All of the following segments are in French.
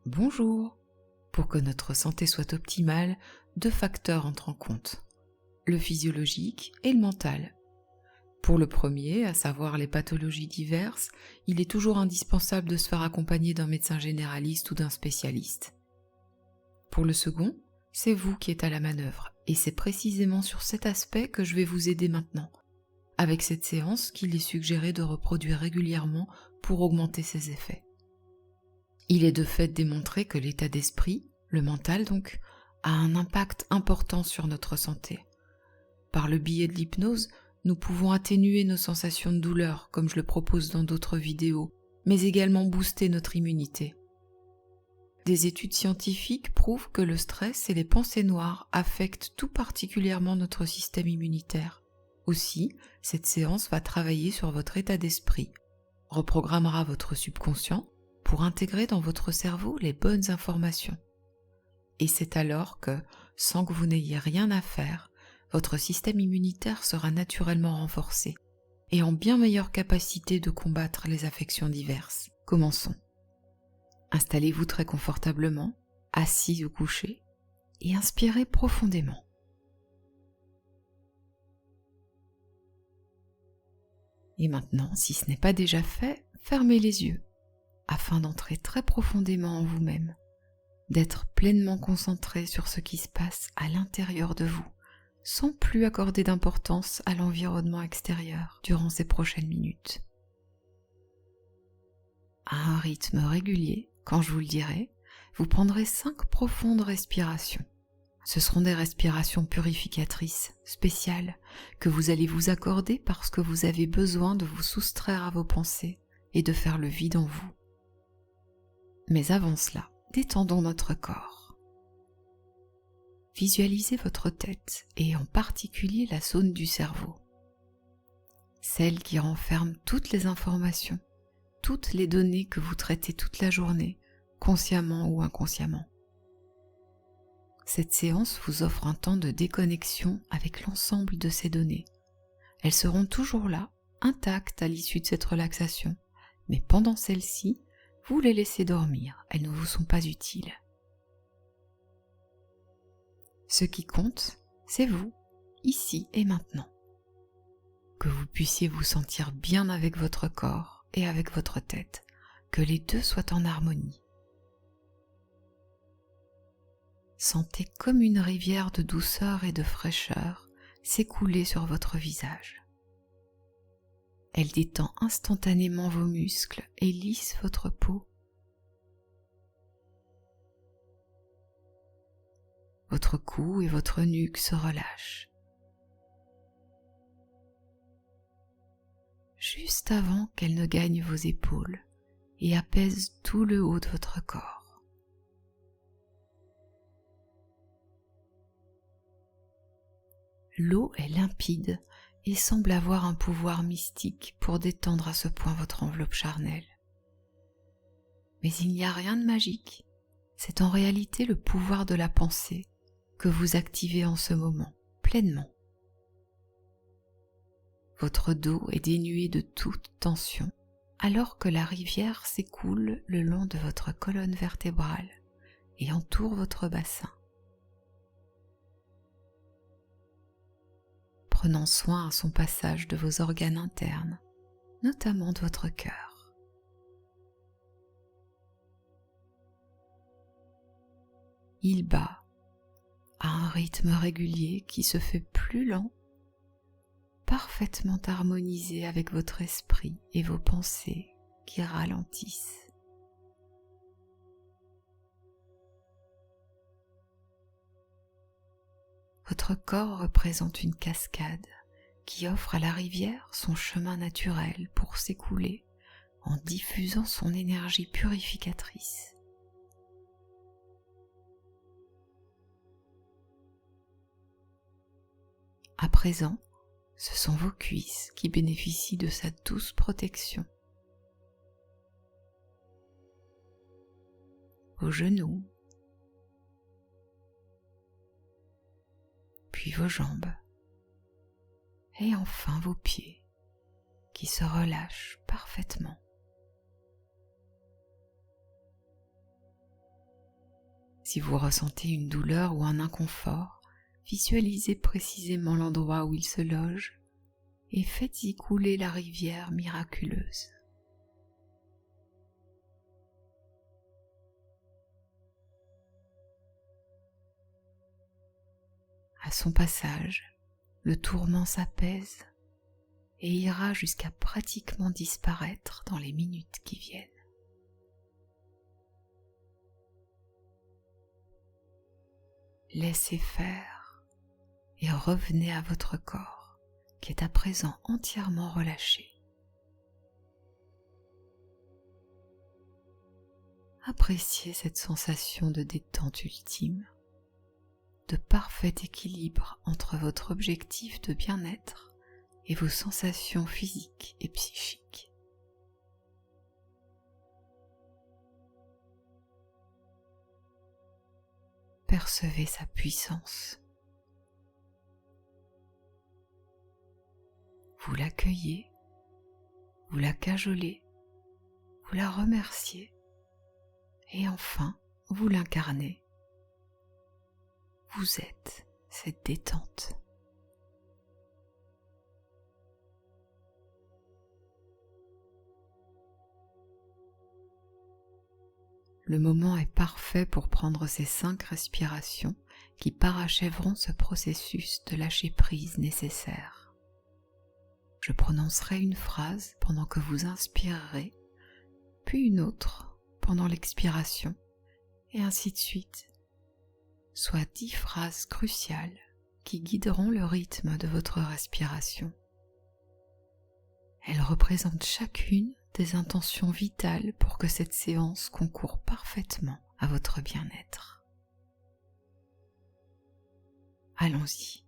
Bonjour. Pour que notre santé soit optimale, 2 facteurs entrent en compte, le physiologique et le mental. Pour le premier, à savoir les pathologies diverses, il est toujours indispensable de se faire accompagner d'un médecin généraliste ou d'un spécialiste. Pour le second, c'est vous qui êtes à la manœuvre, et c'est précisément sur cet aspect que je vais vous aider maintenant, avec cette séance qu'il est suggéré de reproduire régulièrement pour augmenter ses effets. Il est de fait démontré que l'état d'esprit, le mental donc, a un impact important sur notre santé. Par le biais de l'hypnose, nous pouvons atténuer nos sensations de douleur, comme je le propose dans d'autres vidéos, mais également booster notre immunité. Des études scientifiques prouvent que le stress et les pensées noires affectent tout particulièrement notre système immunitaire. Aussi, cette séance va travailler sur votre état d'esprit, reprogrammera votre subconscient pour intégrer dans votre cerveau les bonnes informations. Et c'est alors que, sans que vous n'ayez rien à faire, votre système immunitaire sera naturellement renforcé et en bien meilleure capacité de combattre les affections diverses. Commençons. Installez-vous très confortablement, assis ou couché, et inspirez profondément. Et maintenant, si ce n'est pas déjà fait, fermez les yeux, afin d'entrer très profondément en vous-même, d'être pleinement concentré sur ce qui se passe à l'intérieur de vous, sans plus accorder d'importance à l'environnement extérieur durant ces prochaines minutes. À un rythme régulier, quand je vous le dirai, vous prendrez 5 profondes respirations. Ce seront des respirations purificatrices, spéciales, que vous allez vous accorder parce que vous avez besoin de vous soustraire à vos pensées et de faire le vide en vous. Mais avant cela, détendons notre corps. Visualisez votre tête et en particulier la zone du cerveau, celle qui renferme toutes les informations, toutes les données que vous traitez toute la journée, consciemment ou inconsciemment. Cette séance vous offre un temps de déconnexion avec l'ensemble de ces données. Elles seront toujours là, intactes à l'issue de cette relaxation, mais pendant celle-ci, vous les laissez dormir, elles ne vous sont pas utiles. Ce qui compte, c'est vous, ici et maintenant. Que vous puissiez vous sentir bien avec votre corps et avec votre tête, que les deux soient en harmonie. Sentez comme une rivière de douceur et de fraîcheur s'écouler sur votre visage. Elle détend instantanément vos muscles et lisse votre peau. Votre cou et votre nuque se relâchent. Juste avant qu'elle ne gagne vos épaules et apaise tout le haut de votre corps. L'eau est limpide et semble avoir un pouvoir mystique pour détendre à ce point votre enveloppe charnelle. Mais il n'y a rien de magique, c'est en réalité le pouvoir de la pensée que vous activez en ce moment, pleinement. Votre dos est dénué de toute tension, alors que la rivière s'écoule le long de votre colonne vertébrale et entoure votre bassin. Prenant soin à son passage de vos organes internes, notamment de votre cœur. Il bat à un rythme régulier qui se fait plus lent, parfaitement harmonisé avec votre esprit et vos pensées qui ralentissent. Votre corps représente une cascade qui offre à la rivière son chemin naturel pour s'écouler en diffusant son énergie purificatrice. À présent, ce sont vos cuisses qui bénéficient de sa douce protection. Vos genoux, puis vos jambes, et enfin vos pieds qui se relâchent parfaitement. Si vous ressentez une douleur ou un inconfort, visualisez précisément l'endroit où il se loge et faites-y couler la rivière miraculeuse. À son passage, le tourment s'apaise et ira jusqu'à pratiquement disparaître dans les minutes qui viennent. Laissez faire et revenez à votre corps qui est à présent entièrement relâché. Appréciez cette sensation de détente ultime, de parfait équilibre entre votre objectif de bien-être et vos sensations physiques et psychiques. Percevez sa puissance. Vous l'accueillez, vous la cajolez, vous la remerciez et enfin vous l'incarnez. Vous êtes cette détente. Le moment est parfait pour prendre ces 5 respirations qui parachèveront ce processus de lâcher prise nécessaire. Je prononcerai une phrase pendant que vous inspirerez, puis une autre pendant l'expiration, et ainsi de suite, soit 10 phrases cruciales qui guideront le rythme de votre respiration. Elles représentent chacune des intentions vitales pour que cette séance concourt parfaitement à votre bien-être. Allons-y.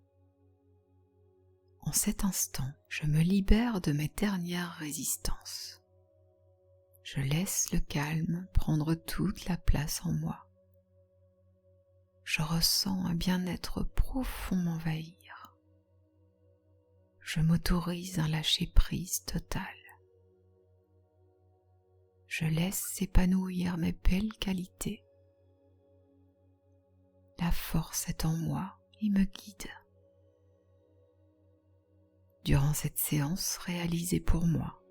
En cet instant, je me libère de mes dernières résistances. Je laisse le calme prendre toute la place en moi. Je ressens un bien-être profond m'envahir. Je m'autorise un lâcher-prise total. Je laisse s'épanouir mes belles qualités. La force est en moi et me guide. Durant cette séance réalisée pour moi,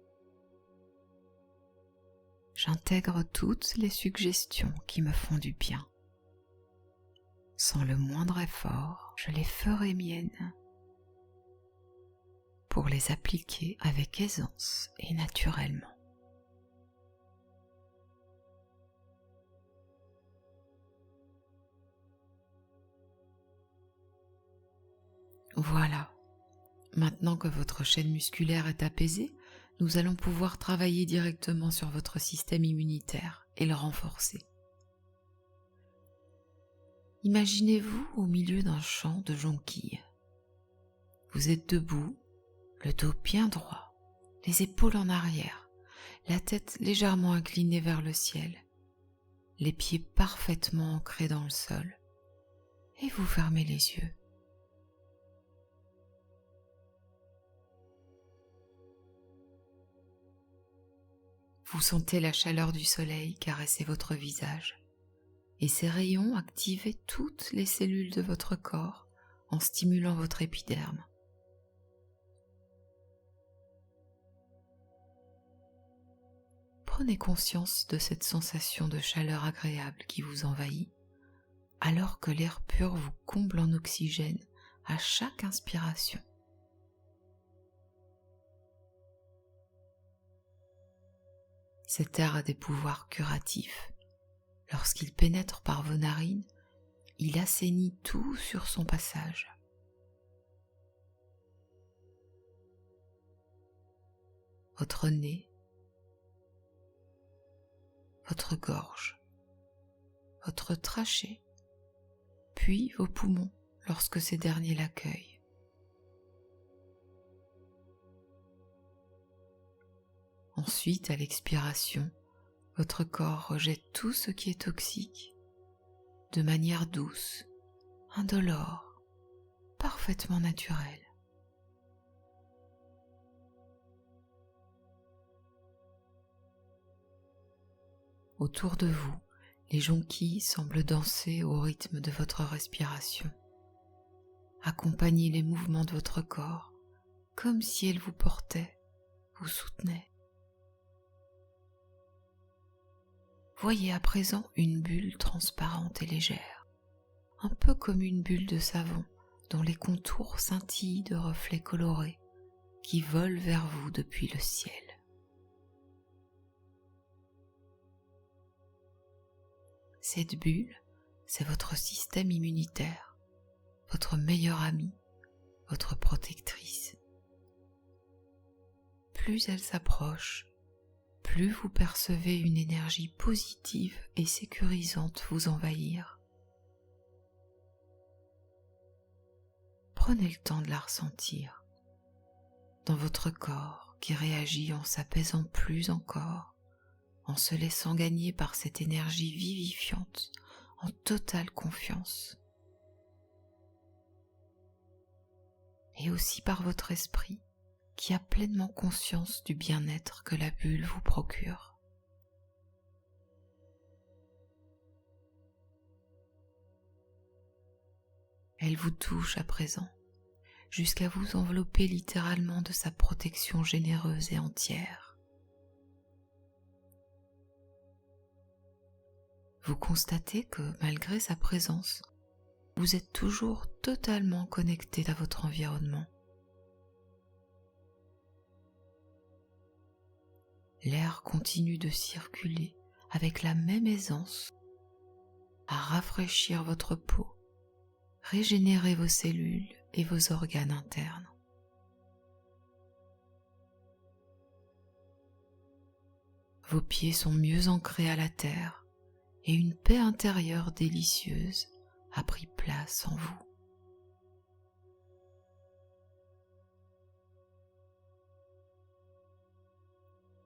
j'intègre toutes les suggestions qui me font du bien. Sans le moindre effort, je les ferai miennes pour les appliquer avec aisance et naturellement. Voilà, maintenant que votre chaîne musculaire est apaisée, nous allons pouvoir travailler directement sur votre système immunitaire et le renforcer. Imaginez-vous au milieu d'un champ de jonquilles. Vous êtes debout, le dos bien droit, les épaules en arrière, la tête légèrement inclinée vers le ciel, les pieds parfaitement ancrés dans le sol, et vous fermez les yeux. Vous sentez la chaleur du soleil caresser votre visage et ces rayons activer toutes les cellules de votre corps en stimulant votre épiderme. Prenez conscience de cette sensation de chaleur agréable qui vous envahit alors que l'air pur vous comble en oxygène à chaque inspiration. Cet air a des pouvoirs curatifs. Lorsqu'il pénètre par vos narines, il assainit tout sur son passage. Votre nez, votre gorge, votre trachée, puis vos poumons lorsque ces derniers l'accueillent. Ensuite, à l'expiration, votre corps rejette tout ce qui est toxique de manière douce, indolore, parfaitement naturelle. Autour de vous, Les jonquilles semblent danser au rythme de votre respiration. Accompagnez les mouvements de votre corps comme si elles vous portaient, vous soutenaient. Voyez à présent une bulle transparente et légère, un peu comme une bulle de savon dont les contours scintillent de reflets colorés qui volent vers vous depuis le ciel. Cette bulle, c'est votre système immunitaire, votre meilleure amie, votre protectrice. Plus elle s'approche, plus vous percevez une énergie positive et sécurisante vous envahir. Prenez le temps de la ressentir dans votre corps qui réagit en s'apaisant plus encore, en se laissant gagner par cette énergie vivifiante, en totale confiance. Et aussi par votre esprit qui a pleinement conscience du bien-être que la bulle vous procure. Elle vous touche à présent, jusqu'à vous envelopper littéralement de sa protection généreuse et entière. Vous constatez que malgré sa présence, vous êtes toujours totalement connecté à votre environnement. L'air continue de circuler avec la même aisance, à rafraîchir votre peau, régénérer vos cellules et vos organes internes. Vos pieds sont mieux ancrés à la terre et une paix intérieure délicieuse a pris place en vous.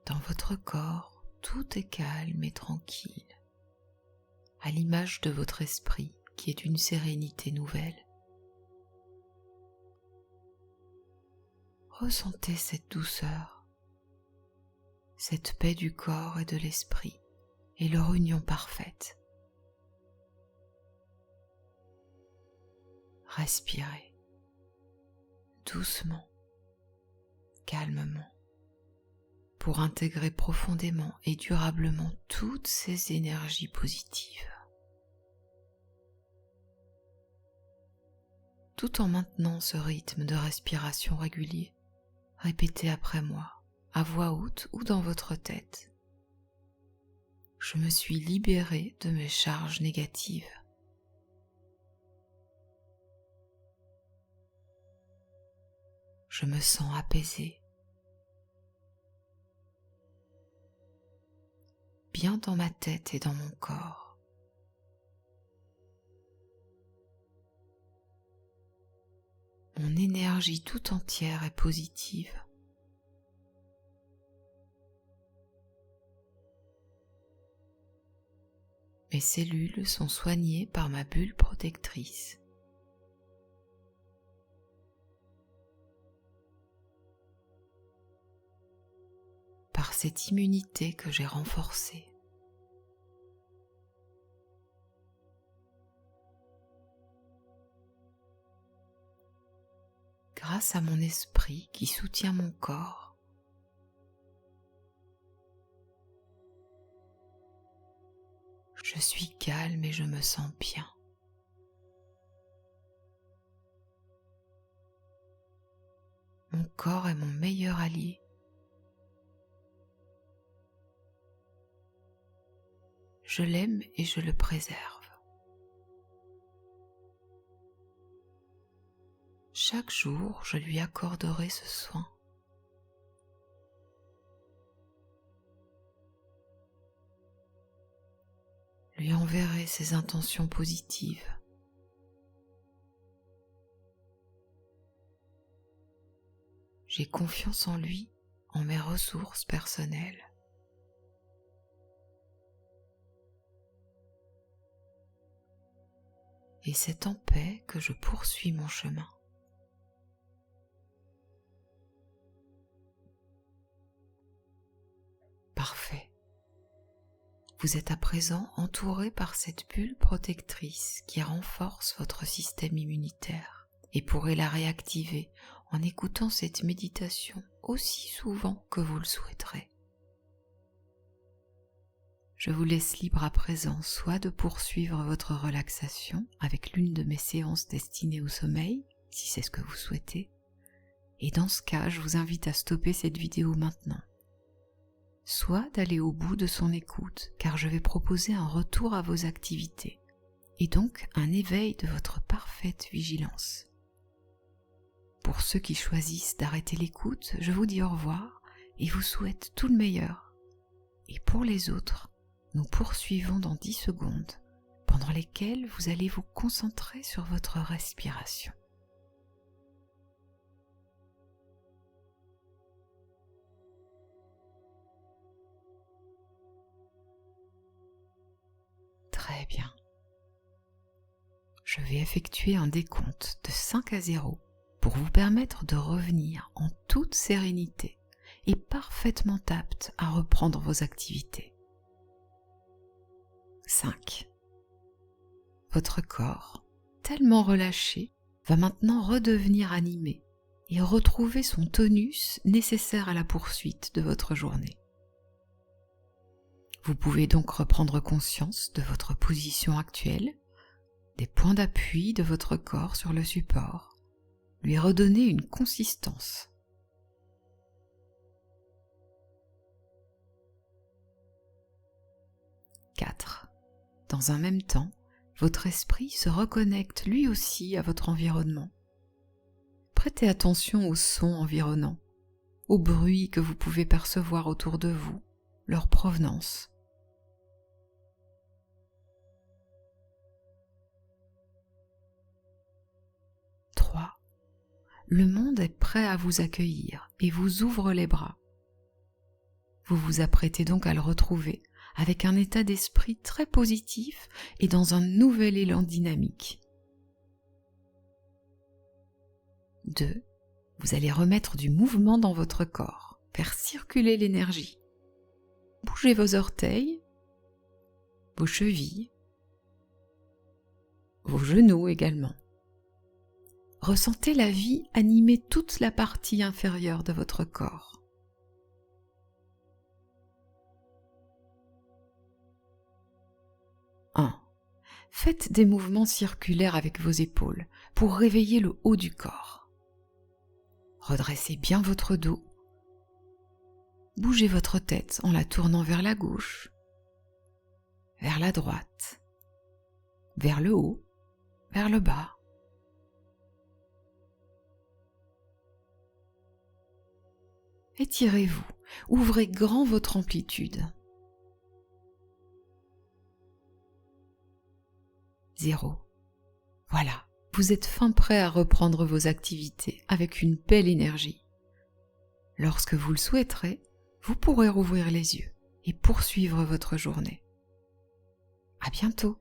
Dans votre corps, tout est calme et tranquille, à l'image de votre esprit qui est d'une sérénité nouvelle. Ressentez cette douceur, cette paix du corps et de l'esprit et leur union parfaite. Respirez doucement, calmement, pour intégrer profondément et durablement toutes ces énergies positives. Tout en maintenant ce rythme de respiration régulier, répétez après moi, à voix haute ou dans votre tête. Je me suis libéré de mes charges négatives. Je me sens apaisé, bien dans ma tête et dans mon corps. Mon énergie tout entière est positive. Mes cellules sont soignées par ma bulle protectrice. Par cette immunité que j'ai renforcée. Grâce à mon esprit qui soutient mon corps, je suis calme et je me sens bien. Mon corps est mon meilleur allié. Je l'aime et je le préserve. Chaque jour, je lui accorderai ce soin. Lui enverrai ses intentions positives. J'ai confiance en lui, en mes ressources personnelles. Et c'est en paix que je poursuis mon chemin. Parfait. Vous êtes à présent entouré par cette bulle protectrice qui renforce votre système immunitaire et pourrez la réactiver en écoutant cette méditation aussi souvent que vous le souhaiterez. Je vous laisse libre à présent soit de poursuivre votre relaxation avec l'une de mes séances destinées au sommeil, si c'est ce que vous souhaitez, et dans ce cas, je vous invite à stopper cette vidéo maintenant. Soit d'aller au bout de son écoute, car je vais proposer un retour à vos activités, et donc un éveil de votre parfaite vigilance. Pour ceux qui choisissent d'arrêter l'écoute, je vous dis au revoir et vous souhaite tout le meilleur. Et pour les autres, nous poursuivons dans 10 secondes, pendant lesquelles vous allez vous concentrer sur votre respiration. Très bien. Je vais effectuer un décompte de 5 à 0 pour vous permettre de revenir en toute sérénité et parfaitement apte à reprendre vos activités. 5. Votre corps, tellement relâché, va maintenant redevenir animé et retrouver son tonus nécessaire à la poursuite de votre journée. Vous pouvez donc reprendre conscience de votre position actuelle, des points d'appui de votre corps sur le support, lui redonner une consistance. 4. Dans un même temps, votre esprit se reconnecte lui aussi à votre environnement. Prêtez attention aux sons environnants, aux bruits que vous pouvez percevoir autour de vous, leur provenance. 3. Le monde est prêt à vous accueillir et vous ouvre les bras. Vous vous apprêtez donc à le retrouver avec un état d'esprit très positif et dans un nouvel élan dynamique. 2. Vous allez remettre du mouvement dans votre corps, faire circuler l'énergie. Bougez vos orteils, vos chevilles, vos genoux également. Ressentez la vie animer toute la partie inférieure de votre corps. 1. Faites des mouvements circulaires avec vos épaules pour réveiller le haut du corps. Redressez bien votre dos. Bougez votre tête en la tournant vers la gauche, vers la droite, vers le haut, vers le bas. Étirez-vous, ouvrez grand votre amplitude. 0. Voilà, vous êtes fin prêt à reprendre vos activités avec une belle énergie. Lorsque vous le souhaiterez, vous pourrez rouvrir les yeux et poursuivre votre journée. À bientôt.